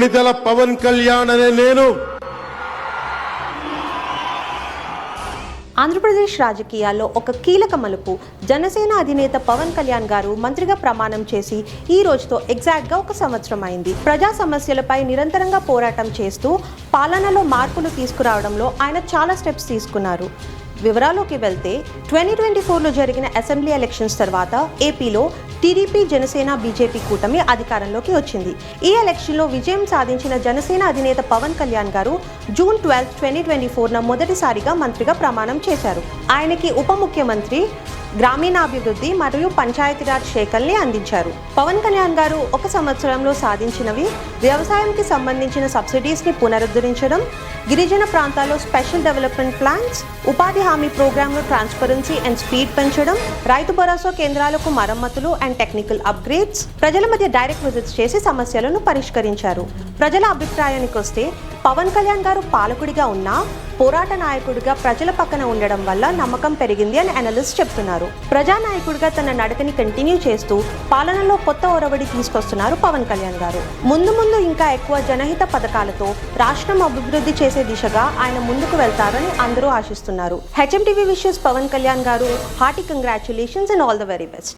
కొణిదెల పవన్ కళ్యాణ్ అనే నేను ఆంధ్రప్రదేశ్ రాజకీయాల్లో ఒక కీలక మలుపు. జనసేన అధినేత పవన్ కళ్యాణ్ గారు మంత్రిగా ప్రమాణం చేసి ఈ రోజుతో ఎగ్జాక్ట్గా 1 సంవత్సరం అయింది. ప్రజా సమస్యలపై నిరంతరంగా పోరాటం చేస్తూ పాలనలో మార్పులు తీసుకురావడంలో ఆయన చాలా స్టెప్స్ తీసుకున్నారు. వివరాల్లోకి వెళ్తే 2024లో జరిగిన అసెంబ్లీ ఎలక్షన్స్ తర్వాత ఏపీలో టీడీపీ, జనసేన, బీజేపీ కూటమి అధికారంలోకి వచ్చింది. ఈ ఎలక్షన్లో విజయం సాధించిన జనసేన అధినేత పవన్ కళ్యాణ్ గారు జూన్ 12, 2024న మొదటిసారిగా మంత్రిగా ప్రమాణం చేశారు. ఆయనకి ఉప ముఖ్యమంత్రి, గ్రామీణాభివృద్ధి మరియు పంచాయతీరాజ్ శాఖల్ని అందించారు. పవన్ కళ్యాణ్ గారు 1 సంవత్సరంలో సాధించినవి వ్యవసాయానికి సంబంధించిన సబ్సిడీస్ని పునరుద్ధరించడం, గిరిజన ప్రాంతాల్లో స్పెషల్ డెవలప్మెంట్ ప్లాన్స్, ఉపాధి హామీ ప్రోగ్రాంలో ట్రాన్స్పరెన్సీ అండ్ స్పీడ్ పెంచడం, రైతు భరోసా కేంద్రాలకు మరమ్మతులు అండ్ టెక్నికల్ అప్గ్రేడ్స్, ప్రజల మధ్య డైరెక్ట్ విజిట్స్ చేసి సమస్యలను పరిష్కరించారు. ప్రజల అభిప్రాయానికి వస్తే పవన్ కళ్యాణ్ గారు పాలకుడిగా ఉన్నా పోరాట నాయకుడిగా ప్రజల పక్కన ఉండడం వల్ల నమ్మకం పెరిగింది అని అనలిస్ట్ చెప్తున్నారు. ప్రజానాయకుడిగా తన నడకని కంటిన్యూ చేస్తూ పాలనలో కొత్త ఒరవడి తీసుకొస్తున్నారు పవన్ కళ్యాణ్ గారు. ముందు ఇంకా ఎక్కువ జనహిత పథకాలతో రాష్ట్రం అభివృద్ధి చేసే దిశగా ఆయన ముందుకు వెళ్తారని అందరూ ఆశిస్తున్నారు. హెచ్ఎంటీవీ విషెస్ పవన్ కళ్యాణ్ గారు hearty congratulations and all the very best.